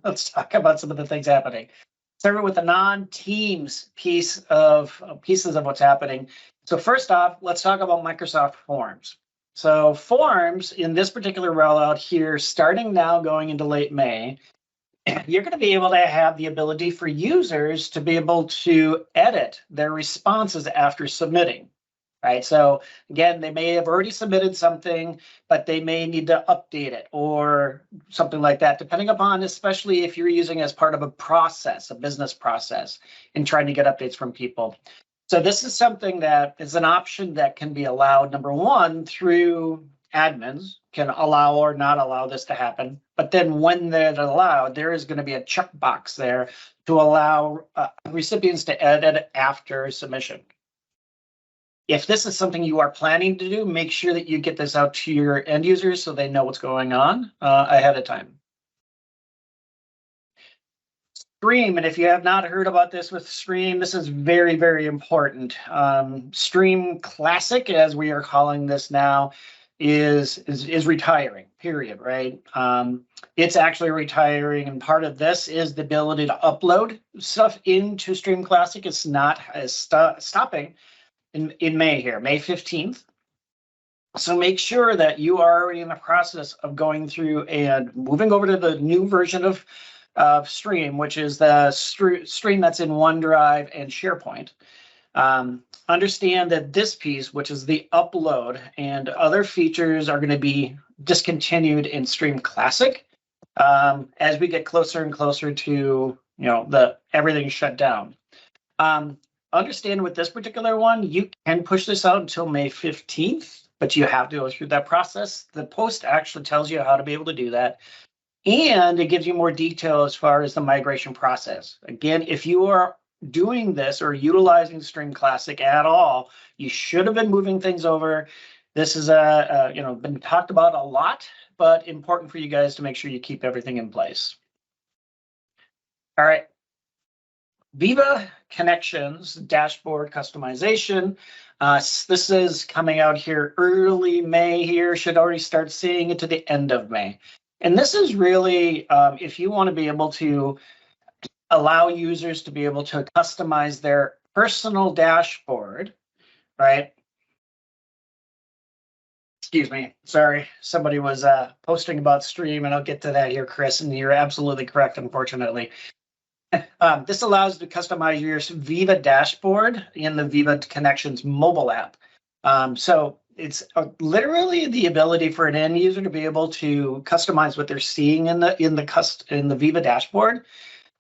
Let's talk about some of the things happening. Start with the non-Teams pieces of what's happening. So first off, let's talk about Microsoft Forms. So Forms in this particular rollout here, starting now going into late May, you're going to be able to have the ability for users to be able to edit their responses after submitting. Right. So again, they may have already submitted something, but they may need to update it or something like that, depending upon, especially if you're using as part of a process, a business process, and trying to get updates from people. So this is something that is an option that can be allowed, number one, through admins can allow or not allow this to happen. But then when they're allowed, there is going to be a checkbox there to allow recipients to edit after submission. If this is something you are planning to do, make sure that you get this out to your end users so they know what's going on ahead of time. Stream, and if you have not heard about this with Stream, this is very, very important. Stream Classic, as we are calling this now, is retiring, period, right? It's actually retiring, and part of this is the ability to upload stuff into Stream Classic. It's not stopping in May here, May 15th. So make sure that you are already in the process of going through and moving over to the new version of Stream, which is the stream that's in OneDrive and SharePoint. Understand that this piece, which is the upload and other features, are going to be discontinued in Stream Classic as we get closer and closer to everything shut down. Understand with this particular one, you can push this out until May 15th, but you have to go through that process. The post actually tells you how to be able to do that. And it gives you more detail as far as the migration process. Again, if you are doing this or utilizing Stream Classic at all, you should have been moving things over. This is been talked about a lot, but important for you guys to make sure you keep everything in place. All right. Viva Connections dashboard customization. This is coming out here early May here, should already start seeing it to the end of May. And this is really, if you want to be able to allow users to be able to customize their personal dashboard, right? Excuse me, sorry, somebody was posting about Stream, and I'll get to that here, Chris, and you're absolutely correct, unfortunately. This allows you to customize your Viva dashboard in the Viva Connections mobile app. So it's literally the ability for an end user to be able to customize what they're seeing in the Viva dashboard.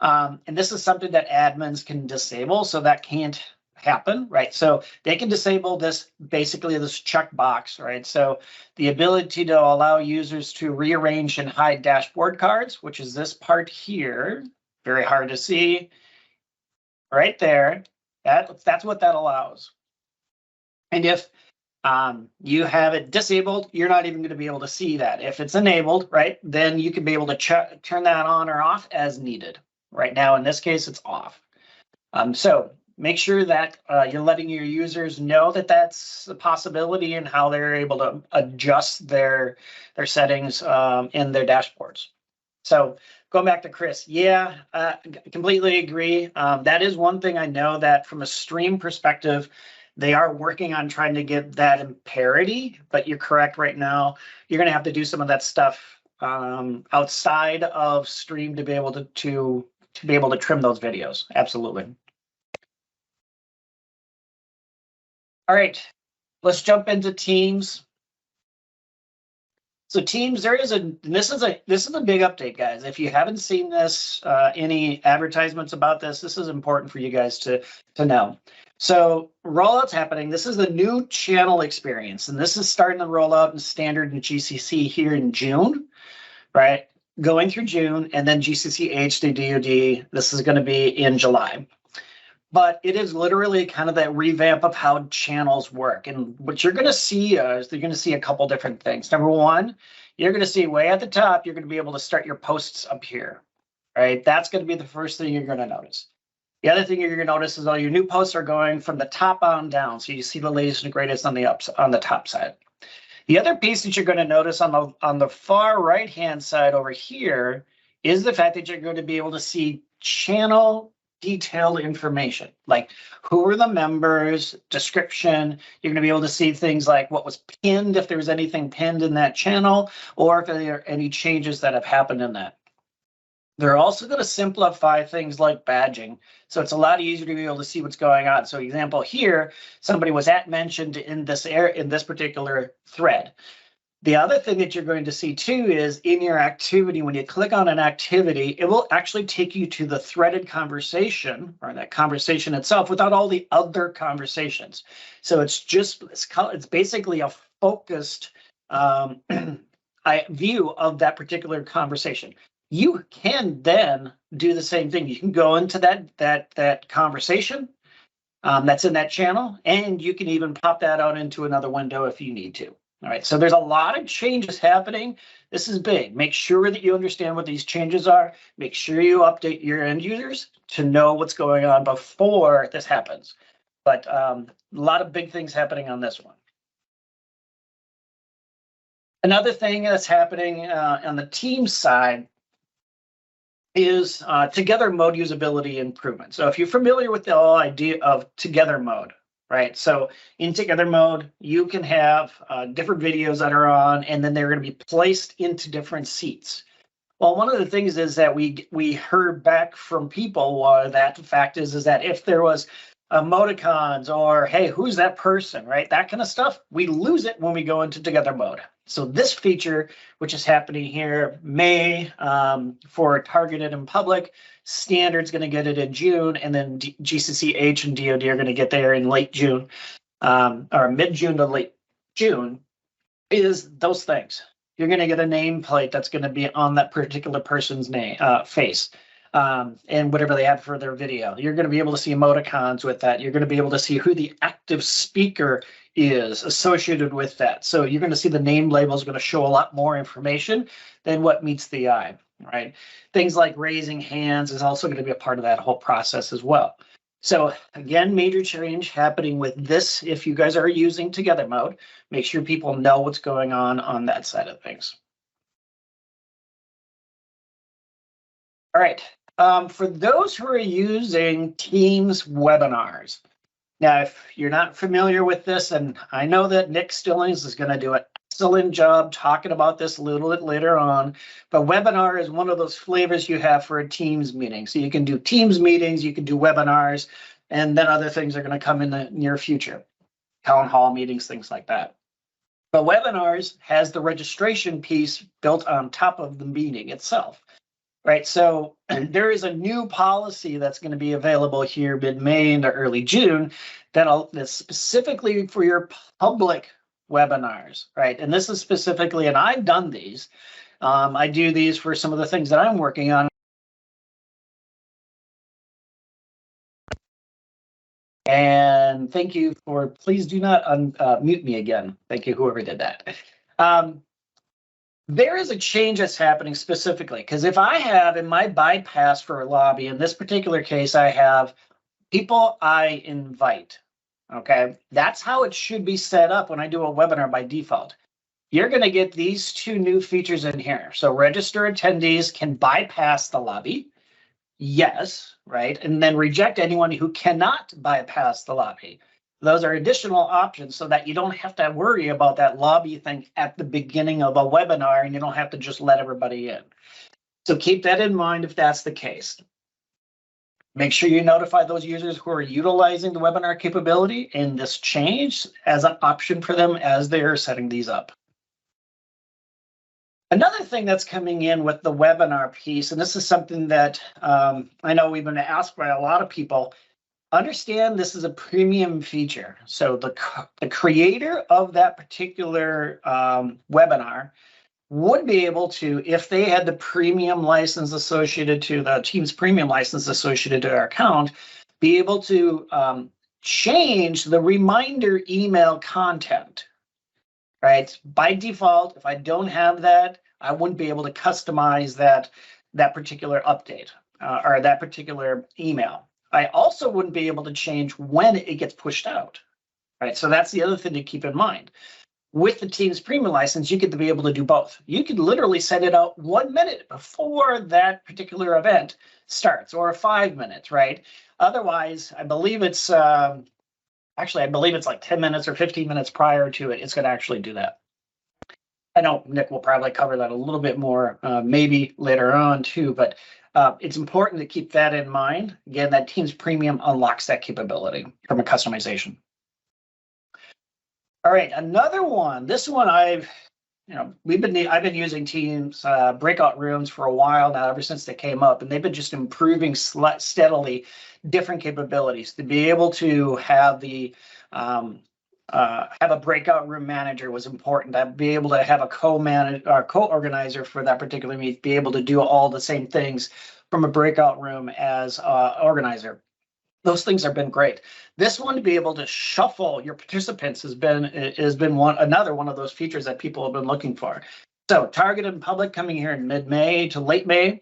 And this is something that admins can disable, so that can't happen, right? So they can disable this, basically this checkbox, right? So the ability to allow users to rearrange and hide dashboard cards, which is this part here. Very hard to see right there. That's what that allows. And if you have it disabled, you're not even going to be able to see that. If it's enabled, right, then you can be able to turn that on or off as needed. Right now, in this case, it's off. So make sure that you're letting your users know that that's a possibility and how they're able to adjust their settings in their dashboards. So going back to Chris, yeah, completely agree. That is one thing I know that from a Stream perspective, they are working on trying to get that in parity, but you're correct right now. You're going to have to do some of that stuff outside of Stream to be able to be able to trim those videos. Absolutely. All right, let's jump into Teams. So Teams, this is a big update, guys. If you haven't seen this, any advertisements about this, this is important for you guys to know. So rollout's happening. This is the new channel experience, and this is starting to roll out in standard and GCC here in June, right? Going through June, and then GCC HD DoD. This is going to be in July. But it is literally kind of that revamp of how channels work. And what you're going to see is you're going to see a couple different things. Number one, you're going to see way at the top, you're going to be able to start your posts up here, right? That's going to be the first thing you're going to notice. The other thing you're going to notice is all your new posts are going from the top on down. So you see the latest and greatest on the top side. The other piece that you're going to notice on the far right-hand side over here is the fact that you're going to be able to see channel detailed information, like who are the members, description. You're going to be able to see things like what was pinned, if there's anything pinned in that channel, or if there are any changes that have happened in that. They're also going to simplify things like badging. So it's a lot easier to be able to see what's going on. So example here, somebody was mentioned in this particular thread. The other thing that you're going to see too is in your activity, when you click on an activity, it will actually take you to the threaded conversation or that conversation itself without all the other conversations. So it's basically a focused view of that particular conversation. You can then do the same thing. You can go into that conversation that's in that channel, and you can even pop that out into another window if you need to. All right, so there's a lot of changes happening. This is big. Make sure that you understand what these changes are. Make sure you update your end users to know what's going on before this happens. But a lot of big things happening on this one. Another thing that's happening on the team side is together mode usability improvement. So if you're familiar with the whole idea of together mode, right? So in together mode, you can have different videos that are on, and then they're going to be placed into different seats. Well, one of the things is that we heard back from people that the fact is that if there was emoticons or, hey, who's that person, right? That kind of stuff, we lose it when we go into together mode. So this feature, which is happening here, May for targeted and public, standard's going to get it in June, and then GCCH and DoD are going to get there in late June, or mid-June to late June, is those things. You're going to get a nameplate that's going to be on that particular person's name, face. And whatever they have for their video. You're going to be able to see emoticons with that. You're going to be able to see who the active speaker is associated with that. So you're going to see the name label is going to show a lot more information than what meets the eye, right? Things like raising hands is also going to be a part of that whole process as well. So again, major change happening with this. If you guys are using together mode, make sure people know what's going on that side of things. All right. For those who are using Teams webinars, now, if you're not familiar with this, and I know that Nick Stillings is going to do an excellent job talking about this a little bit later on, but webinar is one of those flavors you have for a Teams meeting. So you can do Teams meetings, you can do webinars, and then other things are going to come in the near future, town hall meetings, things like that. But webinars has the registration piece built on top of the meeting itself. Right, so there is a new policy that's going to be available here mid-May into early June that's specifically for your public webinars, right? And this is specifically, and I've done these. I do these for some of the things that I'm working on. And thank you for, please do not mute me again. Thank you, whoever did that. There is a change that's happening specifically, because if I have in my bypass for a lobby, in this particular case, I have people I invite, okay? That's how it should be set up when I do a webinar by default. You're going to get these two new features in here. So register attendees can bypass the lobby, yes, right? And then reject anyone who cannot bypass the lobby. Those are additional options so that you don't have to worry about that lobby thing at the beginning of a webinar, and you don't have to just let everybody in. So keep that in mind if that's the case. Make sure you notify those users who are utilizing the webinar capability in this change as an option for them as they're setting these up. Another thing that's coming in with the webinar piece, and this is something that I know we've been asked by a lot of people, understand this is a premium feature. So the creator of that particular webinar would be able to, if they had the premium license associated to the Teams premium license associated to their account, be able to change the reminder email content, right? By default, if I don't have that, I wouldn't be able to customize that particular update or that particular email. I also wouldn't be able to change when it gets pushed out, right? So that's the other thing to keep in mind. With the Teams Premium license, you get to be able to do both. You could literally send it out 1 minute before that particular event starts, or 5 minutes, right? Otherwise, I believe it's actually, I believe it's like 10 minutes or 15 minutes prior to it. It's going to actually do that. I know Nick will probably cover that a little bit more, maybe later on too, but it's important to keep that in mind. Again, that Teams Premium unlocks that capability from a customization. All right, another one. This one I've been using Teams breakout rooms for a while now, ever since they came up, and they've been just improving steadily different capabilities to be able to have the have a breakout room manager was important. To be able to have a co-organizer for that particular meet, be able to do all the same things from a breakout room as organizer. Those things have been great. This one, to be able to shuffle your participants, has been another one of those features that people have been looking for. So targeted public coming here in mid-May to late May,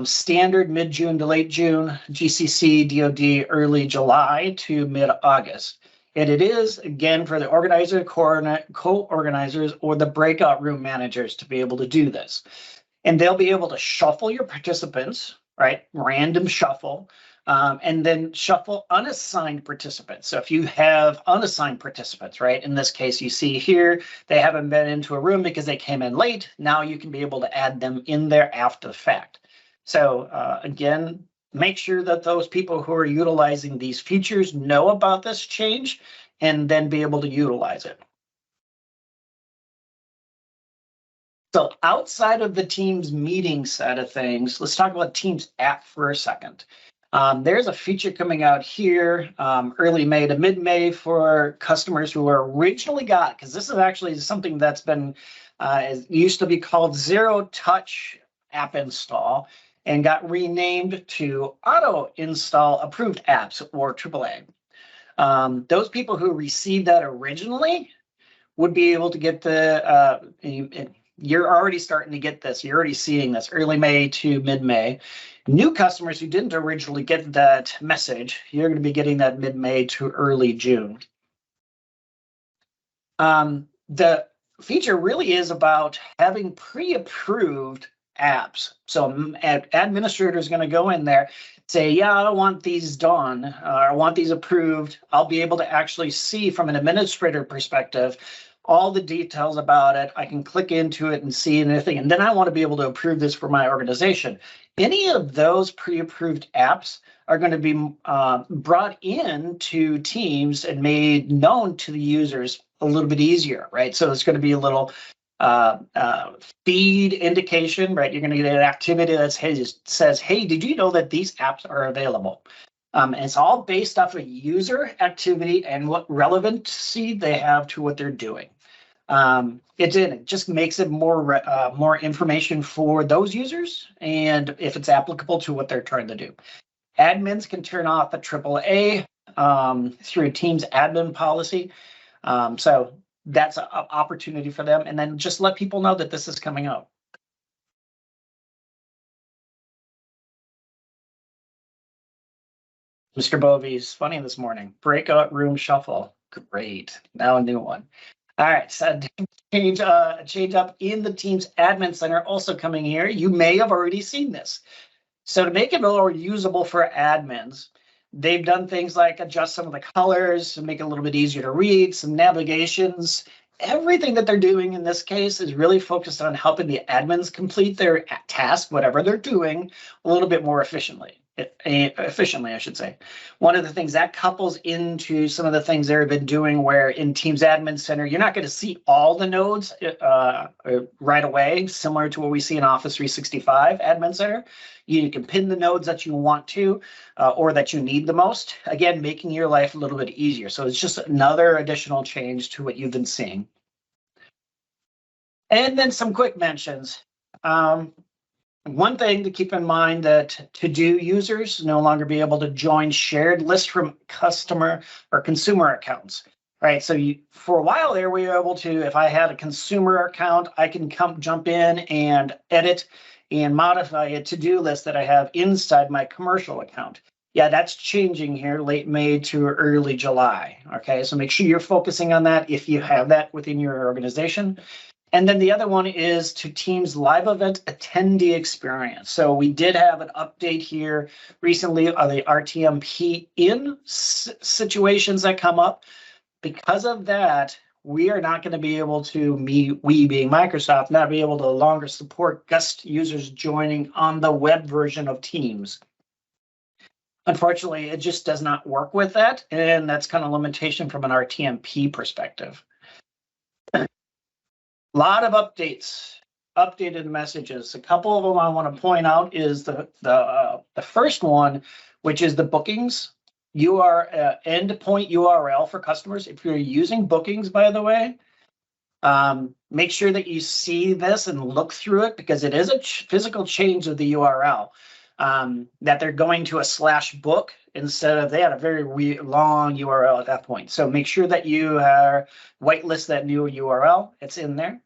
standard mid-June to late June, GCC, DoD early July to mid-August. And it is, again, for the organizer, co-organizers, or the breakout room managers to be able to do this. And they'll be able to shuffle your participants, right? Random shuffle. And then shuffle unassigned participants. So if you have unassigned participants, right, in this case, you see here, they haven't been into a room because they came in late. Now you can be able to add them in there after the fact. So again, make sure that those people who are utilizing these features know about this change and then be able to utilize it. So outside of the Teams meeting side of things, let's talk about Teams app for a second. There's a feature coming out here early May to mid-May for customers who are originally got, because this is actually something that's been, it used to be called Zero Touch App Install and got renamed to Auto Install Approved Apps, or AAA. Those people who received that originally would be able to get the, you're already starting to get this. You're already seeing this early May to mid-May. New customers who didn't originally get that message, you're going to be getting that mid-May to early June. The feature really is about having pre-approved apps. So administrator is going to go in there, say, yeah, I don't want these done, or I want these approved. I'll be able to actually see from an administrator perspective all the details about it. I can click into it and see anything, and then I want to be able to approve this for my organization. Any of those pre-approved apps are going to be brought into Teams and made known to the users a little bit easier, right? So it's going to be a little feed indication, right? You're going to get an activity that says, hey, did you know that these apps are available? And it's all based off of user activity and what relevancy they have to what they're doing. It just makes it more information for those users, and if it's applicable to what they're trying to do. Admins can turn off the AAA through Teams admin policy. So that's an opportunity for them, and then just let people know that this is coming out. Mr. Bovey's funny this morning. Breakout room shuffle. Great. Now a new one. All right, so change up in the Teams Admin Center also coming here. You may have already seen this. So to make it more usable for admins, they've done things like adjust some of the colors to make it a little bit easier to read, some navigations. Everything that they're doing in this case is really focused on helping the admins complete their task, whatever they're doing, a little bit more efficiently, I should say. One of the things that couples into some of the things they've been doing, where in Teams Admin Center, you're not going to see all the nodes right away, similar to what we see in Office 365 Admin Center. You can pin the nodes that you want to, or that you need the most. Again, making your life a little bit easier. So it's just another additional change to what you've been seeing. And then some quick mentions. One thing to keep in mind, that to-do users no longer be able to join shared lists from customer or consumer accounts, right? So for a while there, we were able to, if I had a consumer account, I can jump in and edit and modify a to-do list that I have inside my commercial account. Yeah, that's changing here late May to early July. Okay, so make sure you're focusing on that if you have that within your organization. And then the other one is to Teams live event attendee experience. So we did have an update here recently on the RTMP in situations that come up. Because of that, we are not going to be able to, we being Microsoft, not be able to longer support guest users joining on the web version of Teams. Unfortunately, it just does not work with that, and that's kind of limitation from an RTMP perspective. A lot of updates, updated messages. A couple of them I want to point out is the first one, which is the bookings endpoint URL for customers. If you're using bookings, by the way, make sure that you see this and look through it, because it is a physical change of the URL. That they're going to a /book instead of, they had a very long URL at that point. So make sure that you whitelist that new URL. It's in there.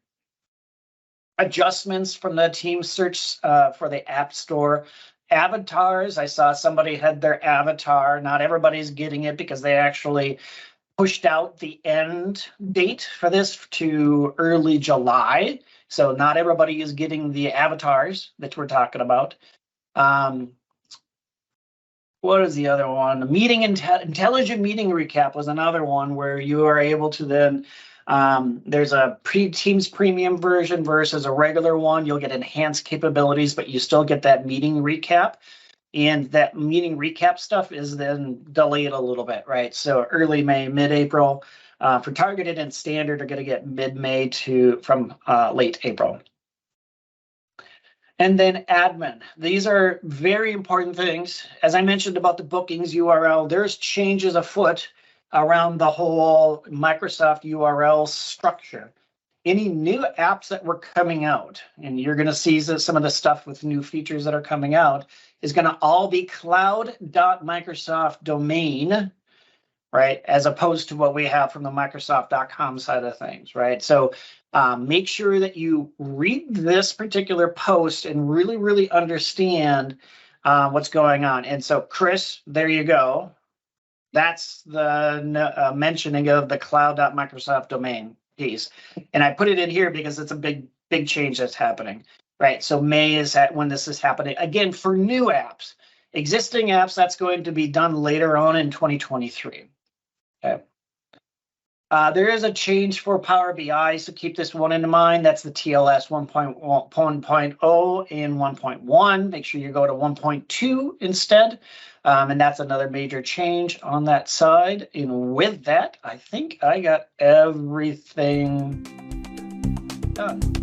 Adjustments from the Teams search for the App Store. Avatars, I saw somebody had their avatar. Not everybody's getting it because they actually pushed out the end date for this to early July. So not everybody is getting the avatars that we're talking about. What is the other one? Intelligent meeting recap was another one where you are able to then, there's a Teams premium version versus a regular one. You'll get enhanced capabilities, but you still get that meeting recap. And that meeting recap stuff is then delayed a little bit, right? So early May, mid-April. For targeted and standard are going to get mid-May from late April. And then admin. These are very important things. As I mentioned about the bookings URL, there's changes afoot around the whole Microsoft URL structure. Any new apps that were coming out, and you're going to see some of the stuff with new features that are coming out, is going to all be cloud.microsoft domain, right? As opposed to what we have from the Microsoft.com side of things, right? So make sure that you read this particular post and really, really understand what's going on. And so, Chris, there you go. That's the mentioning of the cloud.microsoft domain piece. And I put it in here because it's a big change that's happening, right? So May is when this is happening. Again, for new apps. Existing apps, that's going to be done later on in 2023. Okay. There is a change for Power BI, so keep this one in mind. That's the TLS 1.1.0 and 1.1. Make sure you go to 1.2 instead. And that's another major change on that side. And with that, I think I got everything done.